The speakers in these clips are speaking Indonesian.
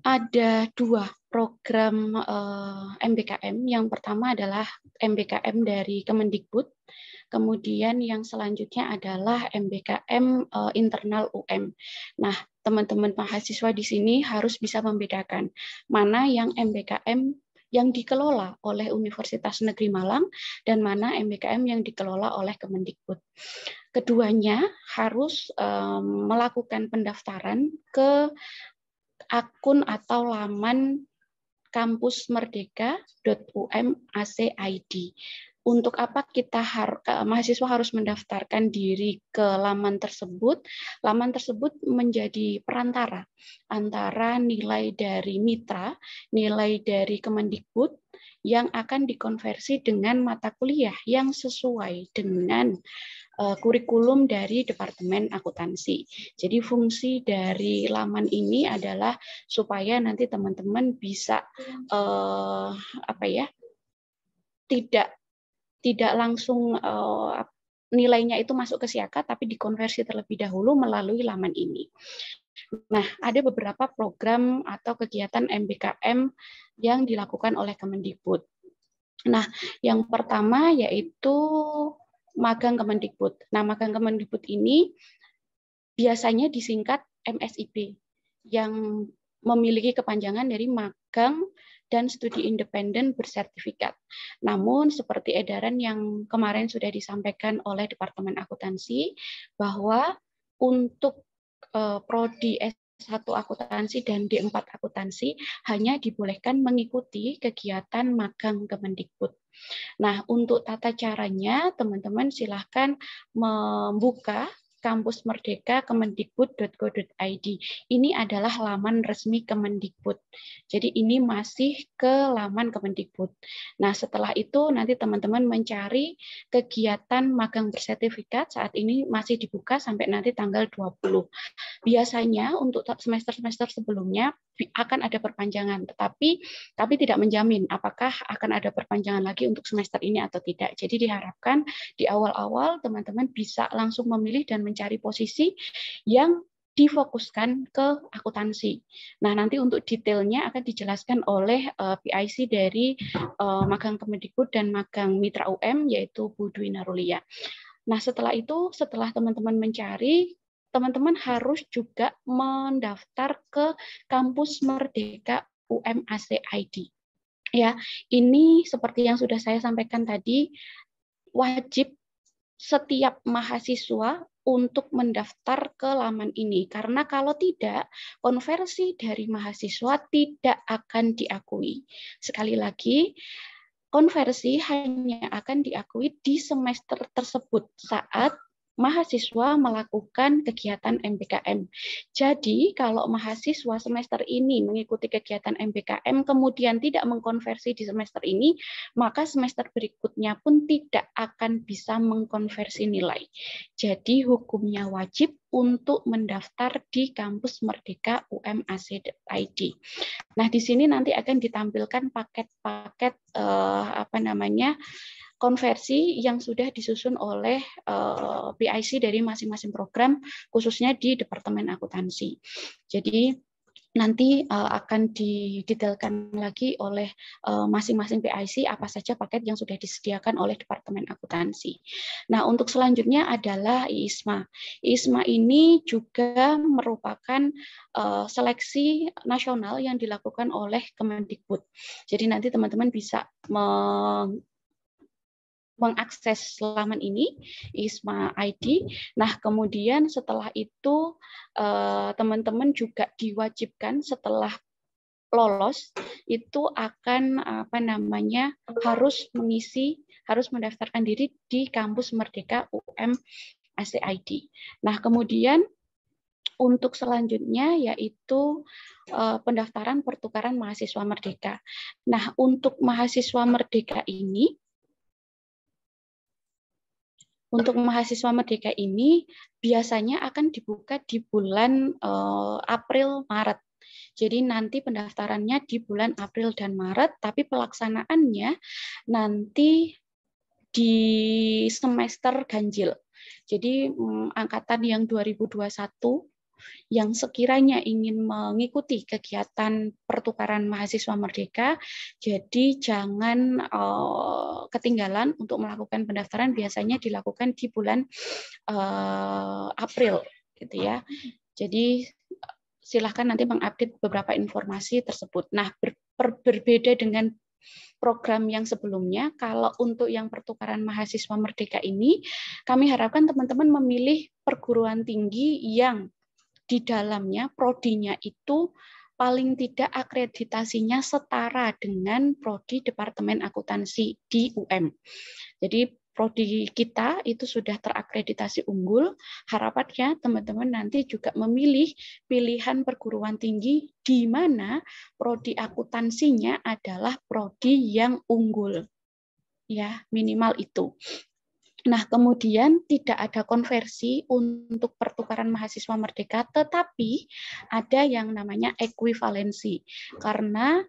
Ada dua program MBKM. Yang pertama adalah MBKM dari Kemendikbud, kemudian yang selanjutnya adalah MBKM internal UM. Nah, teman-teman mahasiswa di sini harus bisa membedakan mana yang MBKM yang dikelola oleh Universitas Negeri Malang dan mana MBKM yang dikelola oleh Kemendikbud. Keduanya harus melakukan pendaftaran ke akun atau laman kampusmerdeka.um.ac.id. Untuk apa mahasiswa harus mendaftarkan diri ke laman tersebut? Laman tersebut menjadi perantara antara nilai dari mitra, nilai dari Kemendikbud yang akan dikonversi dengan mata kuliah yang sesuai dengan kurikulum dari Departemen Akuntansi. Jadi fungsi dari laman ini adalah supaya nanti teman-teman bisa tidak langsung nilainya itu masuk ke Siaka, tapi dikonversi terlebih dahulu melalui laman ini. Nah, ada beberapa program atau kegiatan MBKM yang dilakukan oleh Kemendikbud. Nah, yang pertama yaitu magang Kemendikbud. Nah, magang Kemendikbud ini biasanya disingkat MSIP, yang memiliki kepanjangan dari magang dan studi independen bersertifikat. Namun, seperti edaran yang kemarin sudah disampaikan oleh Departemen Akuntansi, bahwa untuk prodi S1 akuntansi dan D4 akuntansi hanya dibolehkan mengikuti kegiatan magang Kemendikbud. Nah, untuk tata caranya, teman-teman silahkan membuka Kampus Merdeka kemendikbud.go.id. Ini adalah laman resmi Kemendikbud. Jadi ini masih ke laman Kemendikbud. Nah, setelah itu nanti teman-teman mencari kegiatan magang bersertifikat, saat ini masih dibuka sampai nanti tanggal 20. Biasanya untuk semester-semester sebelumnya akan ada perpanjangan, tetapi kami tidak menjamin apakah akan ada perpanjangan lagi untuk semester ini atau tidak. Jadi diharapkan di awal-awal teman-teman bisa langsung memilih dan mencari posisi yang difokuskan ke akuntansi. Nah, nanti untuk detailnya akan dijelaskan oleh PIC dari magang Kemendikbud dan magang Mitra UM, yaitu Bu Dwi Narulia. Nah, setelah itu, setelah teman-teman mencari, teman-teman harus juga mendaftar ke Kampus Merdeka UM.AC.id. Ya, ini seperti yang sudah saya sampaikan tadi, wajib setiap mahasiswa untuk mendaftar ke laman ini, karena kalau tidak, konversi dari mahasiswa tidak akan diakui. Sekali lagi, konversi hanya akan diakui di semester tersebut saat mahasiswa melakukan kegiatan MBKM. Jadi, kalau mahasiswa semester ini mengikuti kegiatan MBKM, kemudian tidak mengkonversi di semester ini, maka semester berikutnya pun tidak akan bisa mengkonversi nilai. Jadi, hukumnya wajib untuk mendaftar di Kampus Merdeka UM.AC.id. Nah, di sini nanti akan ditampilkan paket-paket konversi yang sudah disusun oleh PIC dari masing-masing program, khususnya di Departemen Akuntansi. Jadi nanti akan didetailkan lagi oleh masing-masing PIC apa saja paket yang sudah disediakan oleh Departemen Akuntansi. Nah, untuk selanjutnya adalah IISMA. IISMA ini juga merupakan seleksi nasional yang dilakukan oleh Kemendikbud. Jadi nanti teman-teman bisa mengakses laman ini, IISMA ID. Nah, kemudian setelah itu teman-teman juga diwajibkan setelah lolos itu akan harus mendaftarkan diri di Kampus Merdeka UM.AC.id. Nah, kemudian untuk selanjutnya yaitu pendaftaran pertukaran mahasiswa merdeka. Nah, untuk mahasiswa merdeka ini, biasanya akan dibuka di bulan April-Maret. Jadi nanti pendaftarannya di bulan April dan Maret, tapi pelaksanaannya nanti di semester ganjil. Jadi angkatan yang 2021 yang sekiranya ingin mengikuti kegiatan pertukaran mahasiswa merdeka, jadi jangan ketinggalan untuk melakukan pendaftaran. Biasanya dilakukan di bulan April, gitu ya. Jadi silahkan nanti mengupdate beberapa informasi tersebut. Nah, berbeda dengan program yang sebelumnya, kalau untuk yang pertukaran mahasiswa merdeka ini, kami harapkan teman-teman memilih perguruan tinggi yang di dalamnya prodinya itu paling tidak akreditasinya setara dengan prodi Departemen Akuntansi di UM. Jadi prodi kita itu sudah terakreditasi unggul. Harapannya teman-teman nanti juga memilih pilihan perguruan tinggi di mana prodi akuntansinya adalah prodi yang unggul. Ya, minimal itu. Nah, kemudian tidak ada konversi untuk pertukaran mahasiswa merdeka, tetapi ada yang namanya ekuivalensi. Karena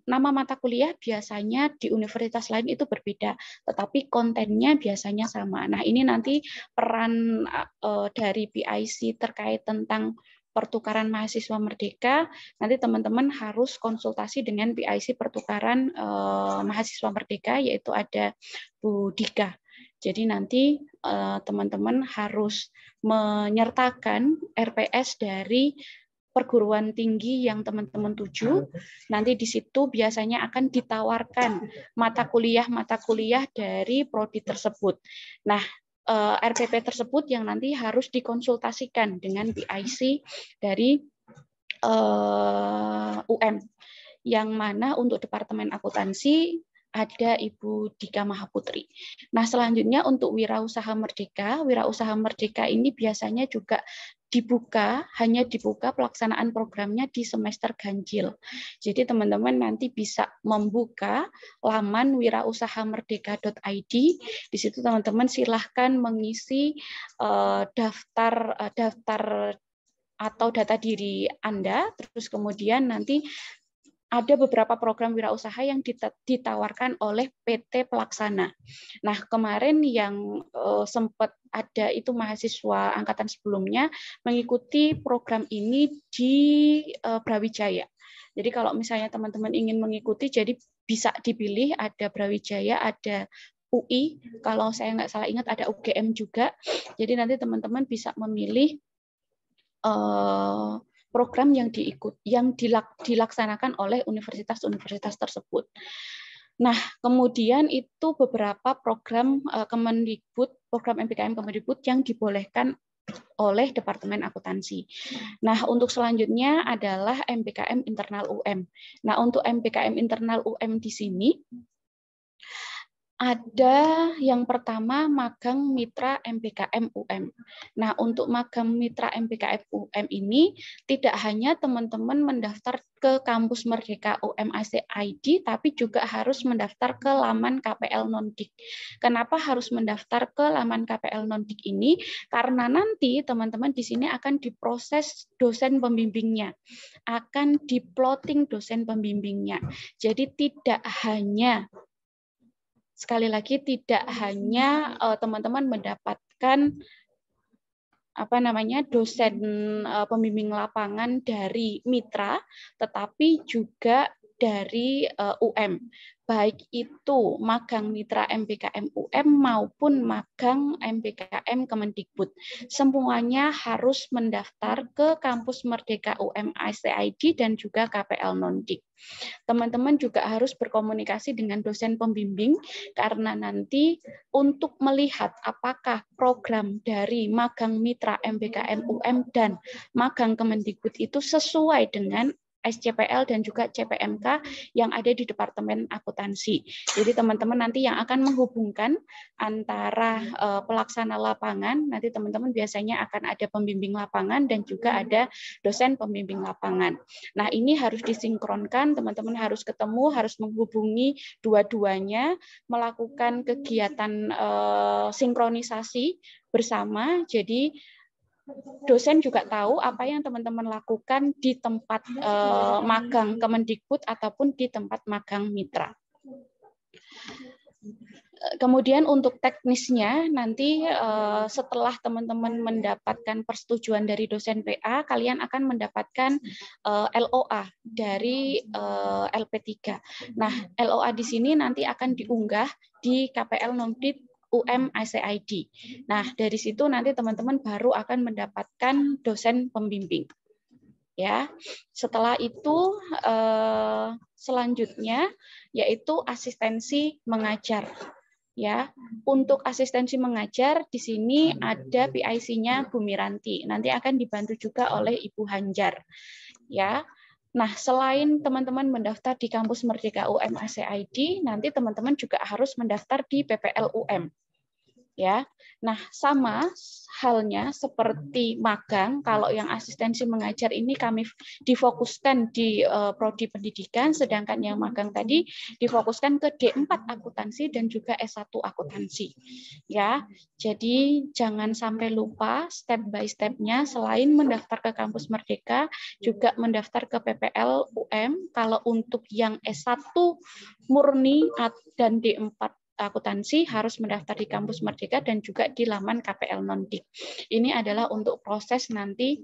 nama mata kuliah biasanya di universitas lain itu berbeda, tetapi kontennya biasanya sama. Nah, ini nanti peran dari PIC terkait tentang pertukaran mahasiswa merdeka, nanti teman-teman harus konsultasi dengan PIC pertukaran mahasiswa merdeka, yaitu ada Bu Dika. Jadi nanti teman-teman harus menyertakan RPS dari perguruan tinggi yang teman-teman tuju. Nanti di situ biasanya akan ditawarkan mata kuliah dari prodi tersebut. Nah, RPP tersebut yang nanti harus dikonsultasikan dengan PIC dari UM, yang mana untuk Departemen Akuntansi ada Ibu Dika Mahaputri. Nah, selanjutnya untuk wirausaha merdeka ini biasanya juga hanya dibuka pelaksanaan programnya di semester ganjil. Jadi teman-teman nanti bisa membuka laman wirausahamerdeka.id. Di situ teman-teman silahkan mengisi daftar atau data diri Anda, terus kemudian nanti ada beberapa program wirausaha yang ditawarkan oleh PT Pelaksana. Nah, kemarin yang sempat ada itu mahasiswa angkatan sebelumnya mengikuti program ini di Brawijaya. Jadi kalau misalnya teman-teman ingin mengikuti, jadi bisa dipilih ada Brawijaya, ada UI, kalau saya nggak salah ingat ada UGM juga. Jadi nanti teman-teman bisa memilih program yang dilaksanakan oleh universitas-universitas tersebut. Nah, kemudian itu beberapa program Kemendikbud, program MPKM Kemendikbud yang dibolehkan oleh Departemen Akuntansi. Nah, untuk selanjutnya adalah MPKM internal UM. Nah, untuk MPKM internal UM di sini ada yang pertama magang mitra MPKM UM. Nah, untuk magang mitra MPKM UM ini tidak hanya teman-teman mendaftar ke kampus Merdeka UM ID, tapi juga harus mendaftar ke laman KPL Nondik. Kenapa harus mendaftar ke laman KPL Nondik ini? Karena nanti teman-teman di sini akan diproses dosen pembimbingnya, akan diplotting dosen pembimbingnya. Jadi tidak hanya sekali lagi tidak hanya teman-teman mendapatkan dosen pembimbing lapangan dari mitra, tetapi juga dari UM, baik itu magang mitra MPKM UM maupun magang MPKM Kemendikbud. Semuanya harus mendaftar ke kampus Merdeka UM ICID dan juga KPL Nondik. Teman-teman juga harus berkomunikasi dengan dosen pembimbing karena nanti untuk melihat apakah program dari magang mitra MPKM UM dan magang Kemendikbud itu sesuai dengan SCPL dan juga CPMK yang ada di Departemen Akuntansi. Jadi teman-teman nanti yang akan menghubungkan antara pelaksana lapangan, nanti teman-teman biasanya akan ada pembimbing lapangan dan juga ada dosen pembimbing lapangan. Nah, ini harus disinkronkan, teman-teman harus ketemu, harus menghubungi dua-duanya, melakukan kegiatan sinkronisasi bersama. Jadi dosen juga tahu apa yang teman-teman lakukan di tempat magang Kemendikbud ataupun di tempat magang mitra. Kemudian untuk teknisnya nanti setelah teman-teman mendapatkan persetujuan dari dosen PA, kalian akan mendapatkan LOA dari LP3. Nah, LOA di sini nanti akan diunggah di KPL Nomdit UM ICID. Nah, dari situ nanti teman-teman baru akan mendapatkan dosen pembimbing. Ya, setelah itu selanjutnya yaitu asistensi mengajar. Ya, untuk asistensi mengajar di sini ada PIC-nya Bu Miranti. Nanti akan dibantu juga oleh Ibu Hanjar. Ya. Nah, selain teman-teman mendaftar di Kampus Merdeka UM ICID, nanti teman-teman juga harus mendaftar di PPL UM. Ya. Nah, sama halnya seperti magang, kalau yang asistensi mengajar ini kami difokuskan di prodi pendidikan, sedangkan yang magang tadi difokuskan ke D4 akuntansi dan juga S1 akuntansi. Ya, jadi jangan sampai lupa step by step-nya, selain mendaftar ke Kampus Merdeka, juga mendaftar ke PPL UM. Kalau untuk yang S1 murni dan D4 akuntansi harus mendaftar di Kampus Merdeka dan juga di laman KPL Nondik. Ini adalah untuk proses nanti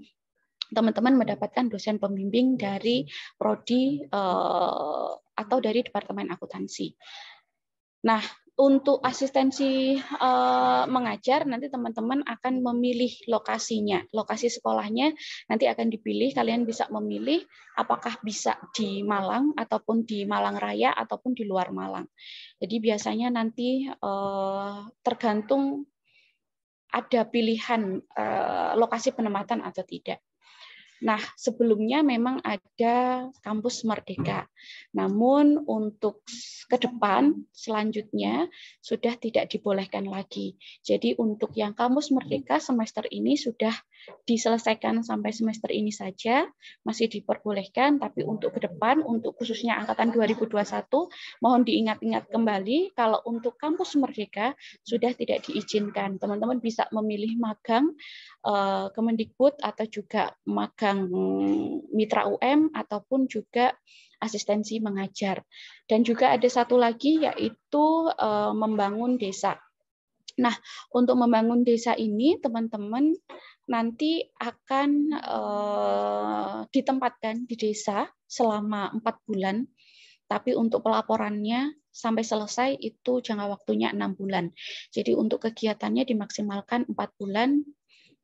teman-teman mendapatkan dosen pembimbing dari prodi atau dari Departemen Akuntansi. Nah, untuk asistensi mengajar nanti teman-teman akan memilih lokasinya, lokasi sekolahnya nanti akan dipilih. Kalian bisa memilih apakah bisa di Malang ataupun di Malang Raya ataupun di luar Malang. Jadi biasanya nanti tergantung ada pilihan lokasi penempatan atau tidak. Nah, sebelumnya memang ada Kampus Merdeka. Namun untuk ke depan selanjutnya sudah tidak dibolehkan lagi. Jadi untuk yang Kampus Merdeka semester ini sudah diselesaikan sampai semester ini saja, masih diperbolehkan, tapi untuk ke depan, untuk khususnya angkatan 2021, mohon diingat-ingat kembali kalau untuk Kampus Merdeka sudah tidak diizinkan. Teman-teman bisa memilih magang Kemendikbud atau juga magang mitra UM ataupun juga asistensi mengajar. Dan juga ada satu lagi yaitu membangun desa. Nah, untuk membangun desa ini teman-teman nanti akan ditempatkan di desa selama 4 bulan. Tapi untuk pelaporannya sampai selesai itu jangka waktunya 6 bulan. Jadi untuk kegiatannya dimaksimalkan 4 bulan.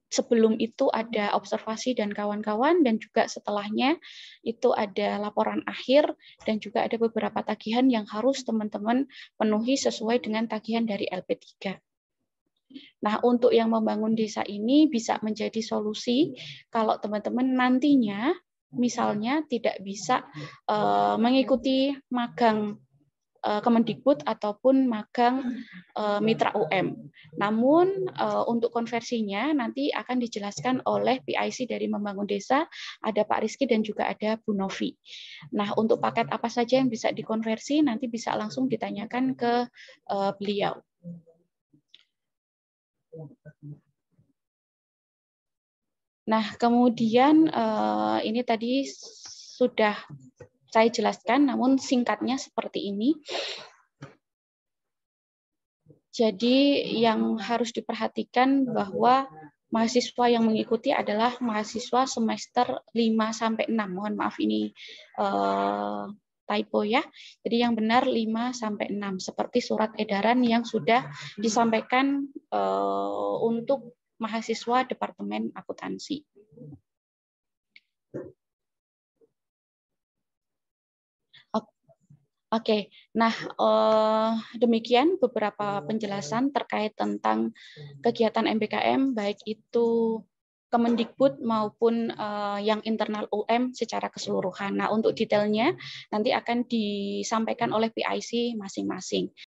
Sebelum itu ada observasi dan kawan-kawan, dan juga setelahnya itu ada laporan akhir, dan juga ada beberapa tagihan yang harus teman-teman penuhi sesuai dengan tagihan dari LP3. Nah, untuk yang membangun desa ini bisa menjadi solusi kalau teman-teman nantinya misalnya tidak bisa mengikuti magang Kemendikbud ataupun magang mitra UM. Namun untuk konversinya nanti akan dijelaskan oleh PIC dari Membangun Desa, ada Pak Rizky dan juga ada Bu Novi. Nah, untuk paket apa saja yang bisa dikonversi nanti bisa langsung ditanyakan ke beliau. Nah, kemudian ini tadi sudah saya jelaskan, namun singkatnya seperti ini. Jadi yang harus diperhatikan bahwa mahasiswa yang mengikuti adalah mahasiswa semester 5-6. Mohon maaf ini typo ya. Jadi yang benar 5-6 seperti surat edaran yang sudah disampaikan untuk mahasiswa Departemen Akuntansi. Oke, nah demikian beberapa penjelasan terkait tentang kegiatan MBKM, baik itu Kemendikbud maupun yang internal UM secara keseluruhan. Nah, untuk detailnya nanti akan disampaikan oleh PIC masing-masing.